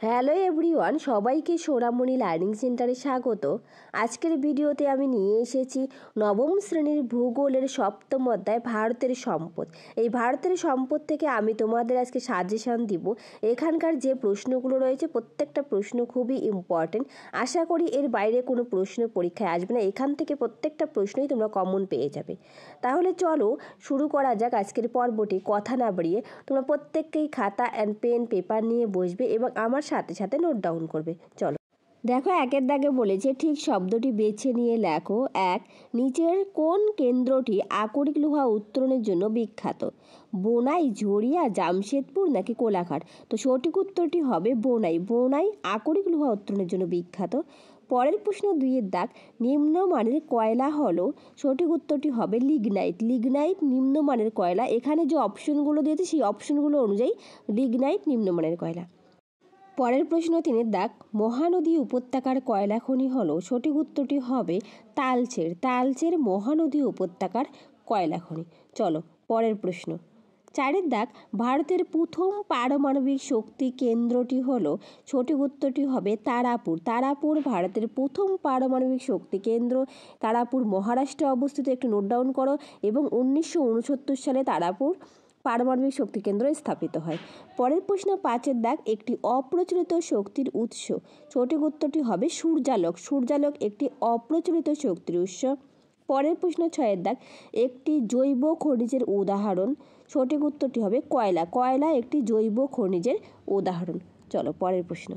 Hello everyone, সবাইকে সোনামণি learning সেন্টারে স্বাগত। আজকের ভিডিওতে আমি নিয়ে এসেছি নবম শ্রেণীর ভূগোলের সপ্তম অধ্যায় ভারতের সম্পদ। এই ভারতের সম্পদ থেকে আমি তোমাদের আজকে সাজেশন দিব। এখানকার যে প্রশ্নগুলো রয়েছে প্রত্যেকটা প্রশ্ন খুবই ইম্পর্টেন্ট। আশা করি এর বাইরে কোনো প্রশ্ন পরীক্ষায় আসবে না। এখান থেকে প্রত্যেকটা প্রশ্নই তোমরা কমন পেয়ে যাবে। তাহলে চলো শুরু করা যাক আজকের পর্বটি। কথা না বাড়িয়ে তোমরা প্রত্যেককেই খাতা অ্যান্ড পেন পেপার নিয়ে বসবে এবং আমার সাথে সাথে নোট ডাউন করবে। চলো দেখো, একের দাগে বলেছে ঠিক শব্দটি বেছে নিয়ে লেখো। এক, নিচের কোন কেন্দ্রটি আকরিক লোহা উত্তোলনের জন্য বিখ্যাত? বোনাই, ঝরিয়া, জামশেদপুর নাকি কোলাঘাট? তো সঠিক উত্তরটি হবে বোনাই। বোনাই আকরিক লোহা উত্তোলনের জন্য বিখ্যাত। পরের প্রশ্ন দুইয়ের দাগ, নিম্নমানের কয়লা হলো? সঠিক উত্তরটি হবে লিগনাইট। লিগনাইট নিম্নমানের কয়লা। এখানে যে অপশনগুলো দিয়েছে সেই অপশনগুলো অনুযায়ী লিগনাইট নিম্নমানের কয়লা। পরের প্রশ্ন তিনের দাগ, মহানদী উপত্যকার কয়লা খনি হলো? সঠিক উত্তরটি হবে তালচের। তালচের মহানদী উপত্যকার কয়লা খনি। চলো পরের প্রশ্ন চারের দাগ, ভারতের প্রথম পারমাণবিক শক্তি কেন্দ্রটি হলো? সঠিক উত্তরটি হবে তারাপুর। তারাপুর ভারতের প্রথম পারমাণবিক শক্তি কেন্দ্র। তারাপুর মহারাষ্ট্রে অবস্থিত। একটু নোট ডাউন করো। এবং 1969 সালে তারাপুর পারমাণবিক শক্তি কেন্দ্র স্থাপিত হয়। পরের প্রশ্ন পাঁচের দাগ, একটি অপ্রচলিত শক্তির উৎস। সঠিক উত্তরটি হবে সূর্যালোক। সূর্যালোক একটি অপ্রচলিত শক্তির উৎস। পরের প্রশ্ন ছয়ের দাগ, একটি জৈব খনিজের উদাহরণ। সঠিক উত্তরটি হবে কয়লা। কয়লা একটি জৈব খনিজের উদাহরণ। চলো পরের প্রশ্ন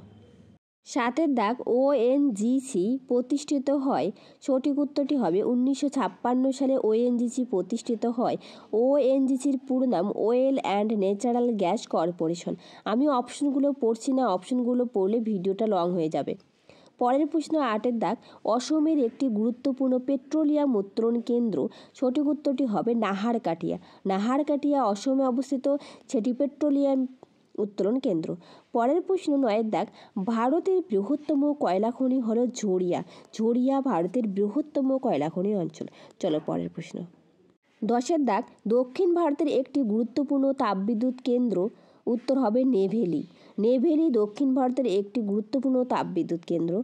সাতের দাগ, ওএনজিসি প্রতিষ্ঠিত হয়? সঠিক উত্তরটি হবে 1956 সালে ওএনজিসি প্রতিষ্ঠিত হয়। ওএনজিসির পুরো নাম oil and natural gas corporation. আমি অপশনগুলো পড়ছি না, অপশনগুলো পড়লে ভিডিওটা লং হয়ে যাবে। পরের প্রশ্ন আটের দাগ, অসমের একটি গুরুত্বপূর্ণ পেট্রোলিয়াম উত্তোলন কেন্দ্র। সঠিক উত্তরটি হবে নাহারকাটিয়া। নাহারকাটিয়া অসমে অবস্থিত, সেটি পেট্রোলিয়াম উত্তোলন কেন্দ্র। পরের প্রশ্ন নয়ের দাগ, ভারতের বৃহত্তম কয়লা খনি হলো ঝরিয়া। ঝরিয়া ভারতের বৃহত্তম কয়লা খনি অঞ্চল। চলো পরের প্রশ্ন দশের দাগ, দক্ষিণ ভারতের একটি গুরুত্বপূর্ণ তাপবিদ্যুৎ কেন্দ্র। উত্তর হবে নেভেলি। নেভেলি দক্ষিণ ভারতের একটি গুরুত্বপূর্ণ তাপবিদ্যুৎ কেন্দ্র।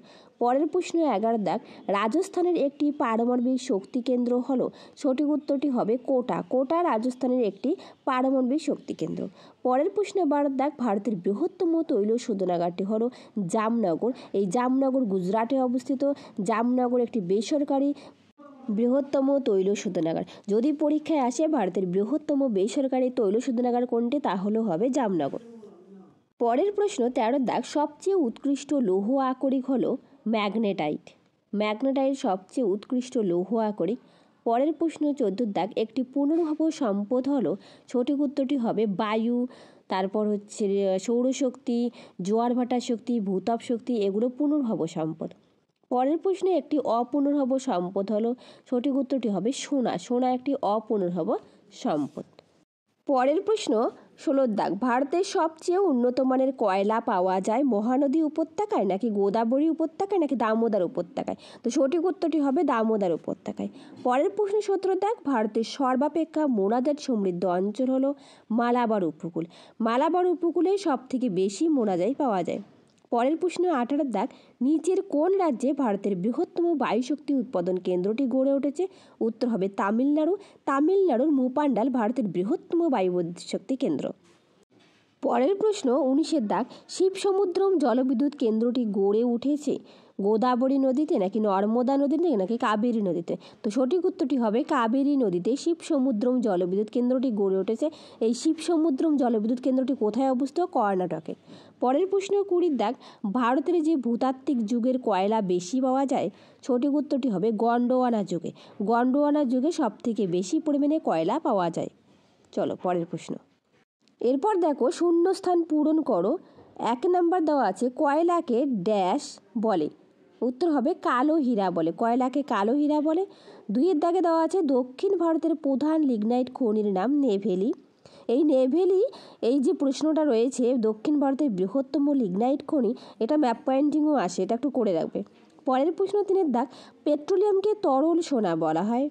পরের প্রশ্ন 11 দাগ, রাজস্থানের একটি পারমাণবিক শক্তি কেন্দ্র হলো? সঠিক উত্তরটি হবে কোটা। কোটা রাজস্থানের একটি পারমাণবিক শক্তি কেন্দ্র। পরের প্রশ্ন 12 দাগ, ভারতের বৃহত্তম তৈল শোধনাগারটি হলো জামনগর। এই জামনগর গুজরাটে অবস্থিত। জামনগর একটি বেসরকারি বৃহত্তম তৈল শোধনাগার। যদি পরীক্ষায় আসে ভারতের বৃহত্তম বেসরকারি তৈল শোধনাগার কোনটি, তাহলে হবে জামনগর। পরের প্রশ্ন 13 দাগ, সবচেয়ে উৎকৃষ্ট লৌহ আকরিক হলো ম্যাগনেটাইট। ম্যাগনেটাইট সবচেয়ে উৎকৃষ্ট লৌহ আকরিক। পরের প্রশ্ন 14 দাগ, একটি পুনর্ভব সম্পদ হলো? সঠিক উত্তরটি হবে বায়ু, তারপর হচ্ছে সৌরশক্তি, জোয়ার ভাটার শক্তি, ভূতাপ শক্তি, এগুলো পুনর্ভব সম্পদ। পরের প্রশ্নে একটি অপুনর্ভব সম্পদ হলো? সঠিক উত্তরটি হবে সোনা। সোনা একটি অপুনর্ভব সম্পদ। পরের প্রশ্ন 16 দাগ, ভারতের সবচেয়ে উন্নত মানের কয়লা পাওয়া যায় মহানদী উপত্যকায় নাকি গোদাবরী উপত্যকায় নাকি দামোদর উপত্যকায়? তো সঠিক উত্তরটি হবে দামোদর উপত্যকায়। পরের প্রশ্ন 17 দাগ, ভারতের সর্বাপেক্ষা মোনাজাত সমৃদ্ধ অঞ্চল হলো মালাবার উপকূল। মালাবার উপকূলে সব থেকে বেশি মোনাজাই পাওয়া যায়। পরের প্রশ্ন 18 দাগ, নিচের কোন রাজ্যে ভারতের বৃহত্তম বায়ুশক্তি উৎপাদন কেন্দ্রটি গড়ে উঠেছে? উত্তর হবে তামিলনাড়ু। তামিলনাড়ুর মুপান্ডাল ভারতের বৃহত্তম বায়ুবিদ্যুৎ শক্তি কেন্দ্র। পরের প্রশ্ন 19 দাগ, শিবসমুদ্রম জলবিদ্যুৎ কেন্দ্রটি গড়ে উঠেছে গোদাবরী নদীতে নাকি নর্মদা নদীতে নাকি কাবেরী নদীতে? তো সঠিক উত্তরটি হবে কাবেরী নদীতে শিবসমুদ্রম জলবিদ্যুৎ কেন্দ্রটি গড়ে উঠেছে। এই শিবসমুদ্রম জলবিদ্যুৎ কেন্দ্রটি কোথায় অবস্থিত? কর্ণাটকে। পরের প্রশ্ন 20 দাগ, ভারতের যে ভূতাত্ত্বিক যুগের কয়লা বেশি পাওয়া যায়? সঠিক উত্তরটি হবে গন্ডোয়ানা যুগে। গন্ডোয়ানা যুগে সব থেকে বেশি পরিমাণে কয়লা পাওয়া যায়। চলো পরের প্রশ্ন। এরপর দেখো, শূন্যস্থান পূরণ করো। 1 নাম্বার দেওয়া আছে, কয়লাকে ড্যাশ বলে? উত্তর হবে কালো হীরা বলে। কয়লাকে কালো হীরা বলে। 2 দাগে দেওয়া আছে, দক্ষিণ ভারতের প্রধান লিগনাইট খনির নাম নেভেলি। এই নেভেলি, এই যে প্রশ্নটা রয়েছে দক্ষিণ ভারতের বৃহত্তম লিগনাইট খনি, এটা ম্যাপ পয়েন্টিংও আসে, এটা একটু করে রাখবে। পরের প্রশ্ন 3 দাগ, পেট্রোলিয়ামকে তরল সোনা বলা হয়।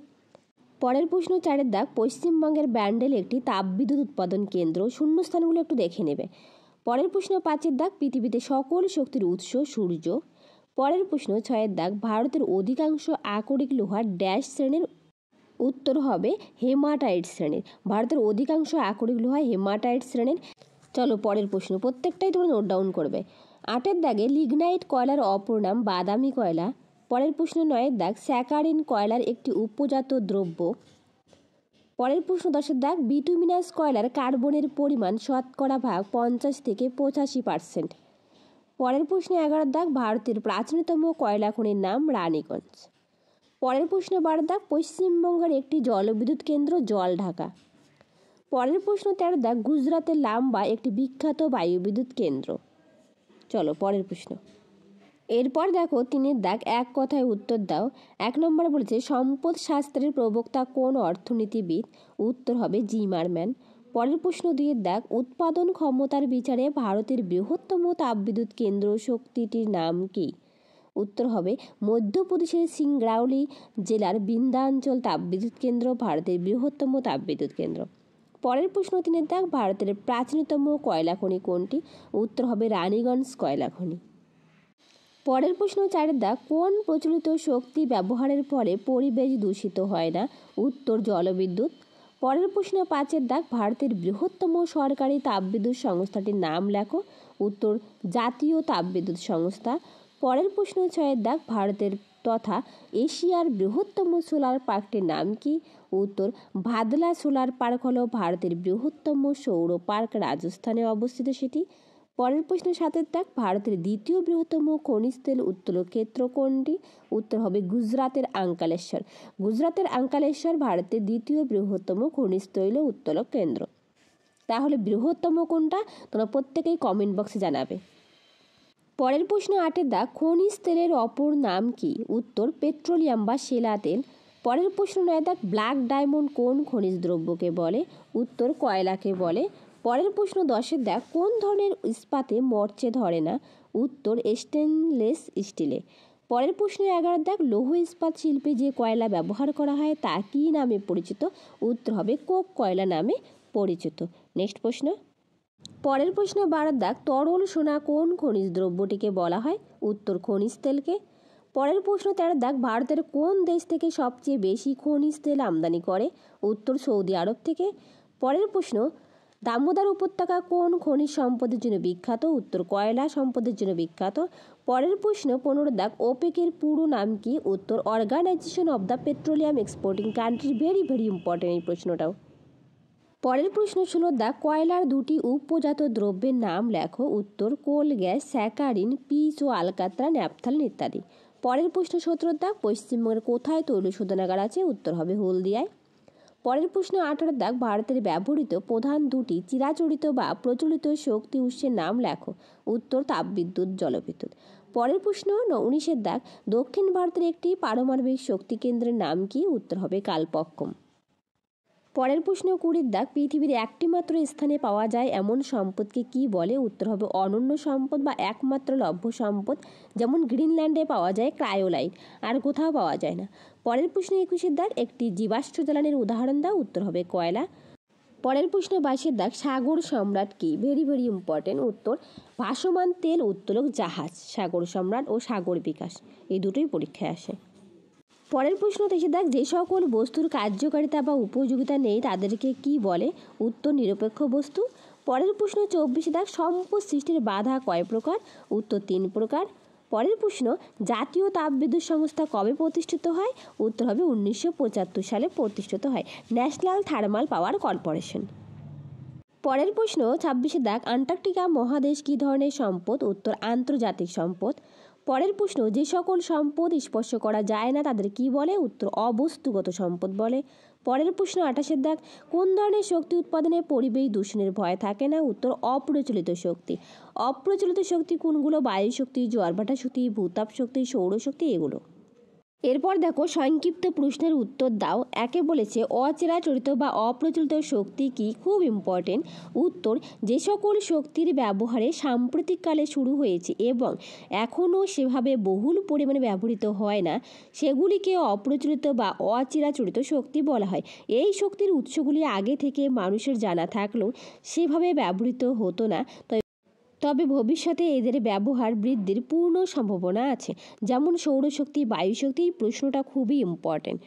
পরের প্রশ্ন 4 দাগ, পশ্চিমবঙ্গের ব্যান্ডেল একটি তাপবিদ্যুৎ উৎপাদন কেন্দ্র। শূন্যস্থানগুলো একটু দেখে নেবে। পরের প্রশ্ন 5-এর দাগ পৃথিবীতে সকল শক্তির উৎস সূর্য। পরের প্রশ্ন 6-এর দাগ ভারতের অধিকাংশ আকরিক লোহা ড্যাশ শ্রেণীর। উত্তর হবে হেমাটাইট শ্রেণীর। ভারতের অধিকাংশ আকরিক লোহা হেমাটাইট শ্রেণীর। চলো পরের প্রশ্ন, প্রত্যেকটাই তোমরা নোট ডাউন করবে। 8-এর দাগে লিগনাইট কয়লার অপর নাম বাদামি কয়লা। পরের প্রশ্ন 9-এর দাগ স্যাকারিন কয়লার একটি উপজাত দ্রব্য। পরের প্রশ্ন 10-এর দাগ বিটুমিনাস কয়লার কার্বনের পরিমাণ শতকরা ভাগ 50 থেকে 85%। পরের প্রশ্ন 11-এর দাগ ভারতের প্রাচীনতম কয়লা খনির নাম রানীগঞ্জ। পরের প্রশ্ন 12-এর দাগ পশ্চিমবঙ্গের একটি জলবিদ্যুৎ কেন্দ্র জলঢাকা। পরের প্রশ্ন 13-এর দাগ গুজরাতের লাম্বা একটি বিখ্যাত বায়ুবিদ্যুৎ কেন্দ্র। চলো পরের প্রশ্ন। এরপর দেখো 3-এর দাগ এক কথায় উত্তর দাও। 1 নম্বরে বলেছে সম্পদ শাস্ত্রের প্রবক্তা কোন অর্থনীতিবিদ। উত্তর হবে জিমারম্যান। পরের প্রশ্ন 2-এর দাগ উৎপাদন ক্ষমতার বিচারে ভারতের বৃহত্তম তাপবিদ্যুৎ কেন্দ্র শক্তিটির নাম কি। উত্তর হবে মধ্যপ্রদেশের সিংগ্রাউলি জেলার বিন্ধ্যাঞ্চল তাপবিদ্যুৎ কেন্দ্র ভারতের বৃহত্তম তাপবিদ্যুৎ কেন্দ্র। পরের প্রশ্ন 3-এর দাগ ভারতের প্রাচীনতম কয়লা খনি কোনটি। উত্তর হবে রানীগঞ্জ কয়লা খনি। পরের প্রশ্ন 4-এর দাগ কোন প্রচলিত শক্তি ব্যবহারের ফলে পরিবেশ দূষিত হয় না। উত্তর জলবিদ্যুৎ। পরের প্রশ্ন 5-এর দাগ ভারতের বৃহত্তম সরকারি তাপবিদ্যুৎ সংস্থাটির নাম লেখো। উত্তর জাতীয় তাপবিদ্যুৎ সংস্থা। পরের প্রশ্ন 6-এর দাগ ভারতের তথা এশিয়ার বৃহত্তম সোলার পার্কটির নাম কি। উত্তর ভাদলা সোলার পার্ক হলো ভারতের বৃহত্তম সৌর পার্ক, রাজস্থানে অবস্থিত সেটি। পরের প্রশ্ন 7-এর দাগ ভারতের দ্বিতীয় বৃহত্তম খনিজ তেল উত্তোলক ক্ষেত্র কোনটি। উত্তর হবে গুজরাতের আঙ্কালেশ্বর। গুজরাতের আঙ্কালেশ্বর ভারতের দ্বিতীয় বৃহত্তম খনিজ তৈল উত্তোলক কেন্দ্র। তাহলে বৃহত্তম কোনটা তোমরা প্রত্যেকেই কমেন্ট বক্সে জানাবে। পরের প্রশ্ন 8-এর দাগ খনিজ তেলের অপর নাম কি। উত্তর পেট্রোলিয়াম বা সেলা তেল। পরের প্রশ্ন 9-এর দাগ ব্ল্যাক ডায়মন্ড কোন খনিজ দ্রব্যকে বলে। উত্তর কয়লাকে বলে। পরের প্রশ্ন 10-এর দাগ কোন ধরনের ইস্পাতে মরচে ধরে না। উত্তর স্টেনলেস স্টিলে। পরের প্রশ্ন 11-এর দাগ লৌহ ইস্পাত শিল্পে যে কয়লা ব্যবহার করা হয় তা কী নামে পরিচিত। উত্তর হবে কোক কয়লা নামে পরিচিত। নেক্সট প্রশ্ন। পরের প্রশ্ন 12-এর দাগ তরল সোনা কোন খনিজ দ্রব্যটিকে বলা হয়। উত্তর খনিজ তেলকে। পরের প্রশ্ন 13-এর দাগ ভারতের কোন দেশ থেকে সবচেয়ে বেশি খনিজ তেল আমদানি করে। উত্তর সৌদি আরব থেকে। পরের প্রশ্ন দামোদর উপত্যকা কোন খনিজ সম্পদের জন্য বিখ্যাত। উত্তর কয়লা সম্পদের জন্য বিখ্যাত। পরের প্রশ্ন 15-এর দাগ ওপেকের পুরো নাম কি। উত্তর organization of the petroleum exporting country. Very important এই প্রশ্নটাও। পরের প্রশ্ন 16-এর দাগ কয়লার দুটি উপজাত দ্রব্যের নাম লেখো। উত্তর কোল গ্যাস, স্যাকারিন, পিচ ও আলকাত্রা, ন্যাপথালিন ইত্যাদি। পরের প্রশ্ন 17-এর দাগ পশ্চিমবঙ্গের কোথায় তৈল শোধনাগার আছে। উত্তর হবে হলদিয়ায়। পরের প্রশ্ন 18-এর দাগ ভারতের ব্যবহৃত প্রধান দুটি চিরাচরিত বা প্রচলিত শক্তি উৎসের নাম লেখো। উত্তর তাপবিদ্যুৎ, জলবিদ্যুৎ। পরের প্রশ্ন 19-এর দাগ দক্ষিণ ভারতের একটি পারমাণবিক শক্তি কেন্দ্রের নাম কি। উত্তর হবে কালপক্কম। পরের প্রশ্ন 20-এর দাগ পৃথিবীর একটি মাত্র স্থানে পাওয়া যায় এমন সম্পদকে কি বলে। উত্তর হবে অনন্য সম্পদ বা একমাত্র লভ্য সম্পদ। যেমন গ্রিনল্যান্ডে পাওয়া যায় ক্রায়োলাইট, আর কোথাও পাওয়া যায় না। পরের প্রশ্ন 21-এর দাগ একটি জীবাশ্ম জ্বালানির উদাহরণ দাও। উত্তর হবে কয়লা। পরের প্রশ্ন 22-এর দাগ সাগর সম্রাট কি। Very important. উত্তর ভাসমান তেল উত্তোলক জাহাজ। সাগর সম্রাট ও সাগর বিকাশ এই দুটোই পরীক্ষায় আসে। পরের প্রশ্ন 23-এর দাগ যে সকল বস্তুর কার্যকারিতা বা উপযোগিতা নেই তাদেরকে কি বলে। উত্তর নিরপেক্ষ বস্তু। পরের প্রশ্ন 24-এর দাগ সম্পদ সৃষ্টির বাধা কয় প্রকার। উত্তর 3 প্রকার। পরের প্রশ্ন জাতীয় তাপবিদ্যুৎ সংস্থা কবে প্রতিষ্ঠিত হয়। উত্তর হবে 1975 সালে প্রতিষ্ঠিত হয়, ন্যাশনাল থার্মাল পাওয়ার কর্পোরেশন। পরের প্রশ্ন 26-এর দাগ আন্টার্কটিকা মহাদেশ কী ধরনের সম্পদ। উত্তর আন্তর্জাতিক সম্পদ। পরের প্রশ্ন যে সকল সম্পদ স্পর্শ করা যায় না তাদের কি বলে। উত্তর অবস্তুগত সম্পদ বলে। পরের প্রশ্ন 28-এর দাগ কোন ধরনের শক্তি উৎপাদনে পরিবেশ দূষণের ভয় থাকে না। উত্তর অপ্রচলিত শক্তি। অপ্রচলিত শক্তি কোনগুলো। বায়ু শক্তি, জোয়ারভাটা শক্তি, ভূতাপ শক্তি, সৌরশক্তি এগুলো। এরপর দেখো সংক্ষিপ্ত প্রশ্নের উত্তর দাও। একে বলেছে অচিরাচরিত বা অপ্রচলিত শক্তি কি। খুব ইম্পর্টেন্ট। উত্তর যে সকল শক্তির ব্যবহারে সাম্প্রতিককালে শুরু হয়েছে এবং এখনও সেভাবে বহুল পরিমাণে ব্যবহৃত হয় না সেগুলিকে অপ্রচলিত বা অচিরাচরিত শক্তি বলা হয়। এই শক্তির উৎসগুলি আগে থেকে মানুষের জানা থাকলেও সেভাবে ব্যবহৃত হতো না। তবে ভবিষ্যতে এদের ব্যবহার বৃদ্ধির পূর্ণ সম্ভাবনা আছে, যেমন সৌরশক্তি, বায়ুশক্তি। এই প্রশ্নটা খুবই ইম্পর্টেন্ট।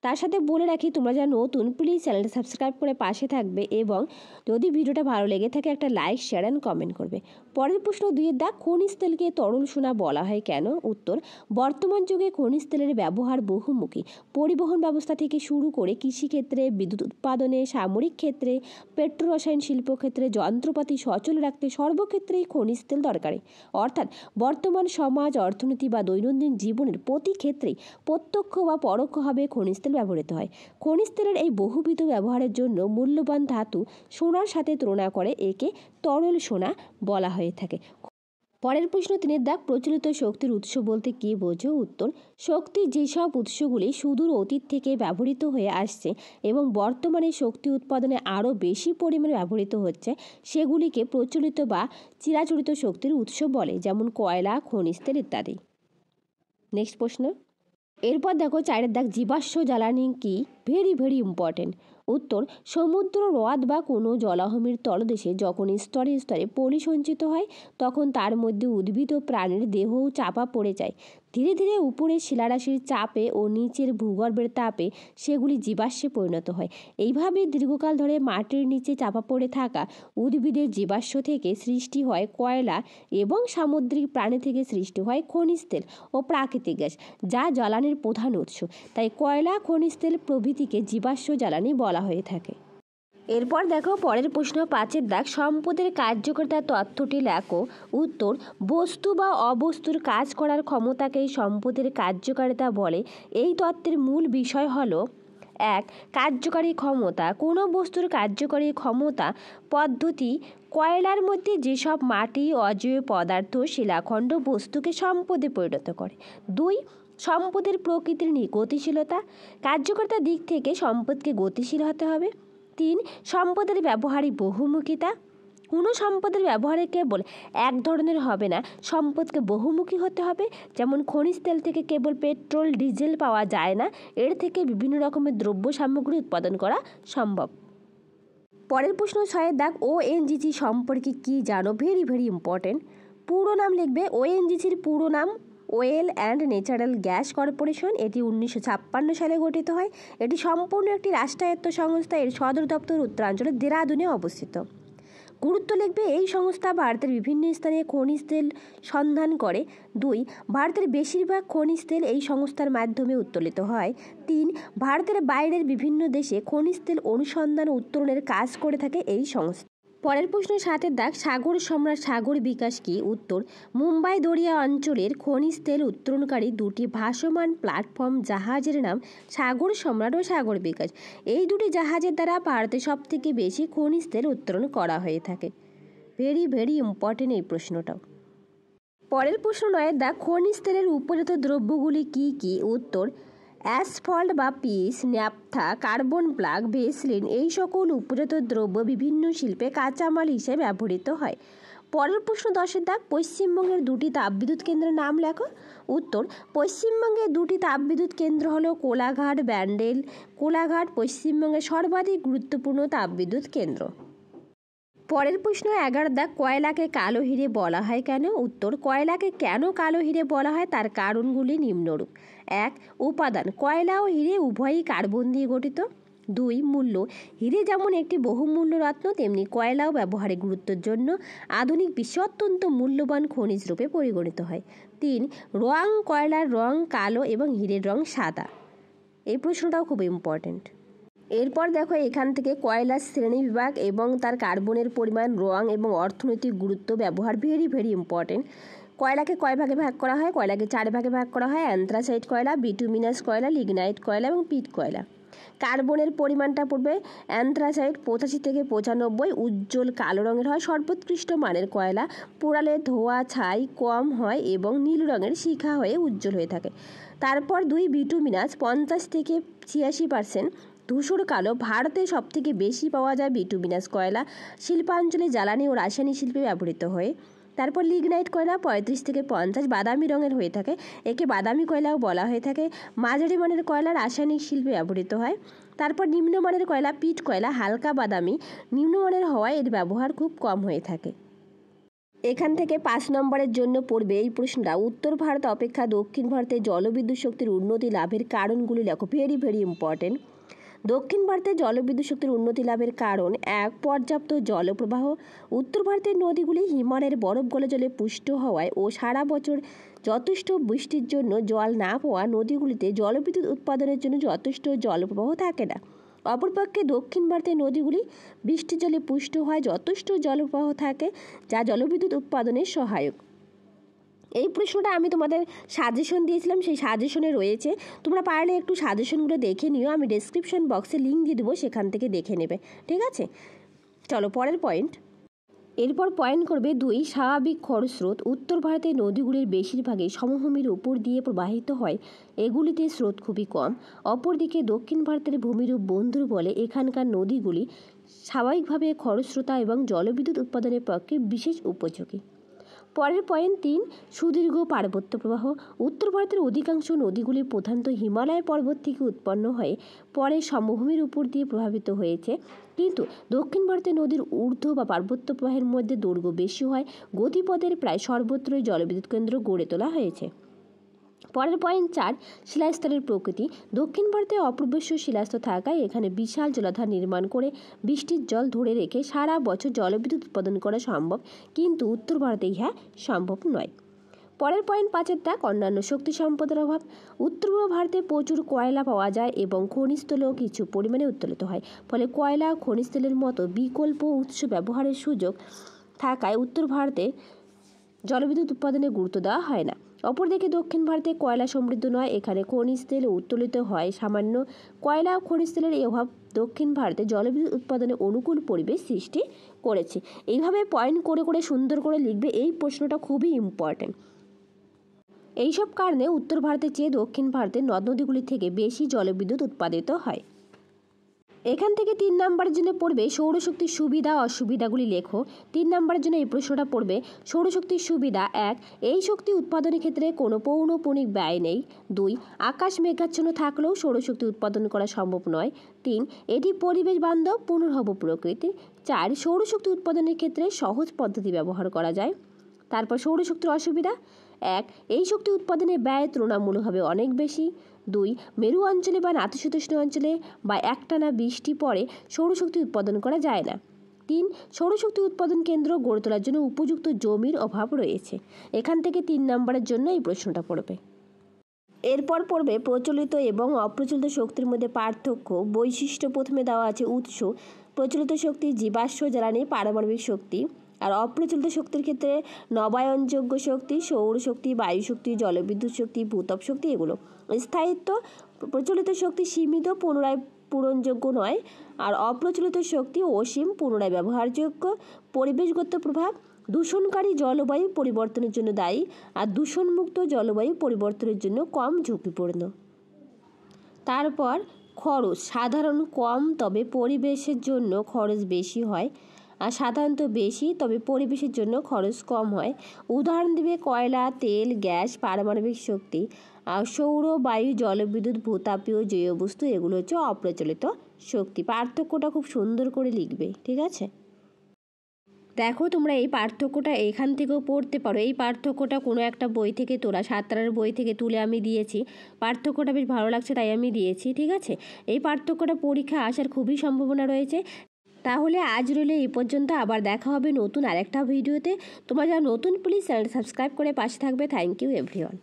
তার সাথে বলে রাখি, তোমরা যারা নতুন, প্লিজ চ্যানেলটা সাবস্ক্রাইব করে পাশে থাকবে এবং যদি ভিডিওটা ভালো লেগে থাকে একটা লাইক, শেয়ার অ্যান্ড কমেন্ট করবে। পরের প্রশ্ন 2 দাগ, খনিজ তেলকে তরল সোনা বলা হয় কেন? উত্তর, বর্তমান যুগে খনিজ তেলের ব্যবহার বহুমুখী। পরিবহন ব্যবস্থা থেকে শুরু করে কৃষিক্ষেত্রে, বিদ্যুৎ উৎপাদনে, সামরিক ক্ষেত্রে, পেট্রো রসায়ন শিল্পক্ষেত্রে, যন্ত্রপাতি সচল রাখতে সর্বক্ষেত্রেই খনিজ তেল দরকারি। অর্থাৎ বর্তমান সমাজ, অর্থনীতি বা দৈনন্দিন জীবনের প্রতি ক্ষেত্রেই প্রত্যক্ষ বা পরোক্ষভাবে খনিজ তেল ব্যবহৃত হয়। খনিজ তেলের এই বহুবিধ ব্যবহারের জন্য মূল্যবান ধাতু সোনার সাথে তুলনা করে একে তরল সোনা বলা হয়ে থাকে। পরের প্রশ্ন 3 দাগ, প্রচলিত শক্তির উৎস বলতে কী বোঝো? উত্তর, শক্তির যেসব উৎসগুলি সুদূর অতীত থেকে ব্যবহৃত হয়ে আসছে এবং বর্তমানে শক্তি উৎপাদনে আরও বেশি পরিমাণে ব্যবহৃত হচ্ছে, সেগুলিকে প্রচলিত বা চিরাচরিত শক্তির উৎস বলে, যেমন কয়লা, খনিজ তেল ইত্যাদি। নেক্সট প্রশ্ন। এরপর দেখো 4 দাগ, জীবাশ্ম জ্বালানি কি? Very important. উত্তর, সমুদ্র, হ্রদ বা কোনো জলাভূমির তলদেশে যখন স্তরে স্তরে পলি সঞ্চিত হয়, তখন তার মধ্যে উদ্ভিদ ও প্রাণীর দেহও চাপা পড়ে যায়। ধীরে ধীরে উপরের শিলারাশির চাপে ও নিচের ভূগর্ভের তাপে সেগুলি জীবাশ্মে পরিণত হয়। এইভাবে দীর্ঘকাল ধরে মাটির নিচে চাপা পড়ে থাকা উদ্ভিদের জীবাশ্ম থেকে সৃষ্টি হয় কয়লা এবং সামুদ্রিক প্রাণী থেকে সৃষ্টি হয় খনিজ তেল ও প্রাকৃতিক গ্যাস, যা জ্বালানির প্রধান উৎস। তাই কয়লা, খনিজ তেল প্রভৃতিকে জীবাশ্ম জ্বালানি বলা হয়ে থাকে। এরপর দেখো পরের প্রশ্ন 5 দাগ, সম্পদের কার্যকারিতার তথ্যটি লেখো। উত্তর, বস্তু বা অবস্তুর কাজ করার ক্ষমতাকেই সম্পদের কার্যকারিতা বলে। এই তত্ত্বের মূল বিষয় হলো: 1. কার্যকারী ক্ষমতা। কোনো বস্তুর কার্যকারী ক্ষমতা পদ্ধতি কয়লার মধ্যে যেসব মাটি, অজেয় পদার্থ, শিলাখণ্ড বস্তুকে সম্পদে পরিণত করে। 2. সম্পদের প্রকৃতির গতিশীলতা। কার্যকারিতার দিক থেকে সম্পদকে গতিশীল হতে হবে। 3. সম্পদের ব্যবহারিক বহুমুখিতা। কোনো সম্পদের ব্যবহারে কেবল এক ধরনের হবে না, সম্পদকে বহুমুখী হতে হবে। যেমন খনিজ তেল থেকে কেবল পেট্রোল, ডিজেল পাওয়া যায় না, এর থেকে বিভিন্ন রকমের দ্রব্য সামগ্রী উৎপাদন করা সম্ভব। পরের প্রশ্ন 6 দাগ, ওএনজিসি সম্পর্কে কি জানো? Very important. পুরো নাম লিখবে। ওএনজিসির পুরো নাম well and natural gas corporation. এটি 1956 সালে গঠিত হয়। এটি সম্পূর্ণ একটি রাষ্ট্রায়ত্ত সংস্থা। এর সদর দপ্তর উত্তরাঞ্চলের দেরাদুনে অবস্থিত। গুরুত্ব লিখবে, এই সংস্থা ভারতের বিভিন্ন স্থানে খনিজ তেল সন্ধান করে। 2. ভারতের বেশিরভাগ খনিজ তেল এই সংস্থার মাধ্যমে উত্তোলিত হয়। 3. ভারতের বাইরের বিভিন্ন দেশে খনিজ তেল অনুসন্ধান ও উত্তোলনের কাজ করে থাকে এই সংস্থা। পরের প্রশ্ন 7 দাগ, সাগর সম্রাট সাগর বিকাশ কি? উত্তর, মুম্বাই দরিয়া অঞ্চলের খনিজ তেল উত্তোলনকারী 2টি ভাসমান প্ল্যাটফর্ম জাহাজের নাম সাগর সম্রাট ও সাগর বিকাশ। এই 2টি জাহাজের দ্বারা ভারতে সবথেকে বেশি খনিজ তেল উত্তোলন করা হয়ে থাকে। ভেরি ইম্পর্টেন্ট এই প্রশ্নটাও। পরের প্রশ্ন 9 দাগ, খনিজ তেলের উপজাত দ্রব্যগুলি কি কি? উত্তর, অ্যাসফল্ট বা pitch, naphtha, carbon black, vaseline এই সকল উপজাত দ্রব্য বিভিন্ন শিল্পে কাঁচামাল হিসেবে ব্যবহৃত হয়। পরের প্রশ্ন 10 দাগ, পশ্চিমবঙ্গের 2টি তাপবিদ্যুৎ কেন্দ্রের নাম লেখো। উত্তর, পশ্চিমবঙ্গের 2টি তাপবিদ্যুৎ কেন্দ্র হলো কোলাঘাট, ব্যান্ডেল। কোলাঘাট পশ্চিমবঙ্গের সর্বাধিক গুরুত্বপূর্ণ তাপবিদ্যুৎ কেন্দ্র। পরের প্রশ্ন 11 দাগ, কয়লাকে কালো হিরে বলা হয় কেন? উত্তর, কয়লাকে কেন কালো হিরে বলা হয় তার কারণগুলি নিম্নরূপ। 1. উপাদান। কয়লা ও হিরে উভয়ই কার্বন দিয়ে গঠিত। 2. মূল্য। হিরে যেমন একটি বহুমূল্য রত্ন, তেমনি কয়লাও ব্যবহারিক গুরুত্বের জন্য আধুনিক বিশ্বে অত্যন্ত মূল্যবান খনিজ রূপে পরিগণিত হয়। 3. রং। কয়লার রং কালো এবং হীরের রং সাদা। এই প্রশ্নটাও খুব ইম্পর্টেন্ট। এরপর দেখো, এখান থেকে কয়লার শ্রেণীবিভাগ এবং তার কার্বনের পরিমাণ, রং এবং অর্থনৈতিক গুরুত্ব, ব্যবহার ভেরি ইম্পর্টেন্ট। কয়লাকে কয় ভাগে ভাগ করা হয়? কয়লাকে 4 ভাগে ভাগ করা হয়: অ্যান্থ্রাসাইট কয়লা, বিটুমিনাস কয়লা, লিগনাইট কয়লা এবং পিট কয়লা। কার্বনের পরিমাণটা পড়বে, অ্যান্থ্রাসাইট 85 থেকে 95, উজ্জ্বল কালো রঙের হয়। সর্বোৎকৃষ্ট মানের কয়লা, পোড়ালে ধোয়া ছাই কম হয় এবং নীল রঙের শিখা হয়ে উজ্জ্বল হয়ে থাকে। তারপর 2. বিটুমিনাস 50 থেকে 86%, ধূসর কালো। ভারতে সবথেকে বেশি পাওয়া যায় বিটুমিনাস কয়লা, শিল্পাঞ্চলে জ্বালানি ও রাসায়নিক শিল্পে ব্যবহৃত হয়। তারপর লিগনাইট কয়লা 35 থেকে 50, বাদামি রঙের হয়ে থাকে, একে বাদামি কয়লাও বলা হয়ে থাকে। মাঝারি মানের কয়লা রাসায়নিক শিল্পে ব্যবহৃত হয়। তারপর নিম্নমানের কয়লা পিট কয়লা, হালকা বাদামি, নিম্নমানের হওয়ায় এর ব্যবহার খুব কম হয়ে থাকে। এখান থেকে 5 নম্বরের জন্য পড়বে এই প্রশ্নটা, উত্তর ভারত অপেক্ষা দক্ষিণ ভারতে জলবিদ্যুৎ শক্তির উন্নতি লাভের কারণগুলি লেখো। Very very important. দক্ষিণ ভারতে জলবিদ্যুৎ শক্তির উন্নতি লাভের কারণ: 1. পর্যাপ্ত জলপ্রবাহ। উত্তর ভারতের নদীগুলি হিমালয়ের বরফ গলা জলে পুষ্ট হওয়ায় ও সারা বছর যথেষ্ট বৃষ্টির জন্য জল না পাওয়া নদীগুলিতে জলবিদ্যুৎ উৎপাদনের জন্য যথেষ্ট জলপ্রবাহ থাকে না। অপরপক্ষে দক্ষিণ ভারতের নদীগুলি বৃষ্টির জলে পুষ্ট হয়, যথেষ্ট জলপ্রবাহ থাকে, যা জলবিদ্যুৎ উৎপাদনের সহায়ক। এই প্রশ্নটা আমি তোমাদের সাজেশন দিয়েছিলাম, সেই সাজেশনে রয়েছে, তোমরা পারলে একটু সাজেশনগুলো দেখে নিও। আমি ডেসক্রিপশন বক্সে লিঙ্ক দিয়ে দেবো, সেখান থেকে দেখে নেবে, ঠিক আছে। চলো পরের পয়েন্ট। এরপর পয়েন্ট করবে 2. স্বাভাবিক খরস্রোত। উত্তর ভারতের নদীগুলির বেশিরভাগই সমভূমির উপর দিয়ে প্রবাহিত হয়, এগুলিতে স্রোত খুবই কম। অপরদিকে দক্ষিণ ভারতের ভূমিরূপ বন্ধুর বলে এখানকার নদীগুলি স্বাভাবিকভাবে খরস্রোতা এবং জলবিদ্যুৎ উৎপাদনের পক্ষে বিশেষ উপযোগী। পরের পয়েন্ট 3. সুদীর্ঘ পার্বত্য প্রবাহ। উত্তর ভারতের অধিকাংশ নদীগুলি প্রধানত হিমালয় পর্বত থেকে উৎপন্ন হয়ে পরে সমভূমির উপর দিয়ে প্রভাবিত হয়েছে, কিন্তু দক্ষিণ ভারতের নদীর ঊর্ধ্ব বা পার্বত্য প্রবাহের মধ্যে দৈর্ঘ্য বেশি হয়, গতিপথের প্রায় সর্বত্রই জলবিদ্যুৎ কেন্দ্র গড়ে তোলা হয়েছে। পরের পয়েন্ট 4. শিলাস্তরের প্রকৃতি। দক্ষিণ ভারতে অপ্রবেশ্য শিলাস্তর থাকায় এখানে বিশাল জলাধার নির্মাণ করে বৃষ্টির জল ধরে রেখে সারা বছর জলবিদ্যুৎ উৎপাদন করা সম্ভব, কিন্তু উত্তর ভারতে ইহা সম্ভব নয়। পরের পয়েন্ট 5 দাগ, অন্যান্য শক্তি সম্পদের অভাব। উত্তর পূর্ব ভারতে প্রচুর কয়লা পাওয়া যায় এবং খনিজ তেলও কিছু পরিমাণে উত্তোলিত হয়, ফলে কয়লা ও খনিজ তেলের মতো বিকল্প উৎস ব্যবহারের সুযোগ থাকায় উত্তর ভারতে জলবিদ্যুৎ উৎপাদনে গুরুত্ব দেওয়া হয় না। অপরদিকে দক্ষিণ ভারতে কয়লা সমৃদ্ধ নয়, এখানে খনিজ তেল উত্তোলিত হয় সামান্য। কয়লা ও খনিজ তেলের এই অভাব দক্ষিণ ভারতে জলবিদ্যুৎ উৎপাদনে অনুকূল পরিবেশ সৃষ্টি করেছে। এইভাবে পয়েন্ট করে করে সুন্দর করে লিখবে, এই প্রশ্নটা খুবই ইম্পর্টেন্ট। এইসব কারণে উত্তর ভারতের চেয়ে দক্ষিণ ভারতের নদ নদীগুলি থেকে বেশি জলবিদ্যুৎ উৎপাদিত হয়। এখান থেকে 3 নম্বরের জন্য পড়বে সৌরশক্তির সুবিধা অসুবিধাগুলি লেখো। 3 নম্বরের জন্য এই প্রশ্নটা পড়বে, সৌরশক্তির সুবিধা: 1. এই শক্তি উৎপাদনের ক্ষেত্রে কোনো পৌনঃপুনিক ব্যয় নেই। 2. আকাশ মেঘাচ্ছন্ন থাকলেও সৌরশক্তি উৎপাদন করা সম্ভব নয়। 3. এটি পরিবেশ বান্ধব পুনর্ভব প্রকৃতির। 4. সৌরশক্তি উৎপাদনের ক্ষেত্রে সহজ পদ্ধতি ব্যবহার করা যায়। তারপর সৌরশক্তির অসুবিধা: 1. এই শক্তি উৎপাদনের ব্যয় তুলনামূলকভাবে অনেক বেশি। 2. মেরু অঞ্চলে বা নাতিশীতোষ্ণ অঞ্চলে বা একটানা বৃষ্টি পড়ে সৌরশক্তি উৎপাদন করা যায় না। 3. সৌরশক্তি উৎপাদন কেন্দ্র গড়ে তোলার জন্য উপযুক্ত জমির অভাব রয়েছে। এখান থেকে 3 নম্বরের জন্য এই প্রশ্নটা পড়বে। এরপর পড়বে প্রচলিত এবং অপ্রচলিত শক্তির মধ্যে পার্থক্য, বৈশিষ্ট্য। প্রথমে দেওয়া আছে উৎস। প্রচলিত শক্তি জীবাশ্ম জ্বালানি, পারমাণবিক শক্তি। আর অপ্রচলিত শক্তির ক্ষেত্রে নবায়নযোগ্য শক্তি, সৌরশক্তি, বায়ুশক্তি, জলবিদ্যুৎ শক্তি, ভূতাপ শক্তি এগুলো। স্থায়িত্ব: প্রচলিত শক্তি সীমিত, পুনরায় পূরণযোগ্য নয়, আর অপ্রচলিত শক্তি অসীম, পুনরায় ব্যবহারযোগ্য। পরিবেশগত প্রভাব: দূষণকারী জলবায়ু পরিবর্তনের জন্য দায়ী, আর দূষণমুক্ত জলবায়ু পরিবর্তনের জন্য কম ঝুঁকিপূর্ণ। তারপর খরচ: সাধারণ কম, তবে পরিবেশের জন্য খরচ বেশি হয়, আর সাধারণত বেশি, তবে পরিবেশের জন্য খরচ কম হয়। উদাহরণ দেবে কয়লা, তেল, গ্যাস, পারমাণবিক শক্তি। আর সৌর, বায়ু, জলবিদ্যুৎ, ভূতাপীয়, জৈব বস্তু এগুলো হচ্ছে অপ্রচলিত শক্তি। পার্থক্যটা খুব সুন্দর করে লিখবে, ঠিক আছে। দেখো তোমরা এই পার্থক্যটা এখান থেকেও পড়তে পারো। এই পার্থক্যটা কোনো একটা বই থেকে তোলা, সাঁতরার বই থেকে তুলে আমি দিয়েছি। পার্থক্যটা বেশ ভালো লাগছে তাই আমি দিয়েছি, ঠিক আছে। এই পার্থক্যটা পরীক্ষা আসার খুবই সম্ভাবনা রয়েছে। তাহলে আজ রইলে এই পর্যন্ত, আবার দেখা হবে নতুন আরেকটা ভিডিওতে। তোমরা যারা নতুন প্লিজ চ্যানেল সাবস্ক্রাইব করে পাশে থাকবে। Thank you everyone.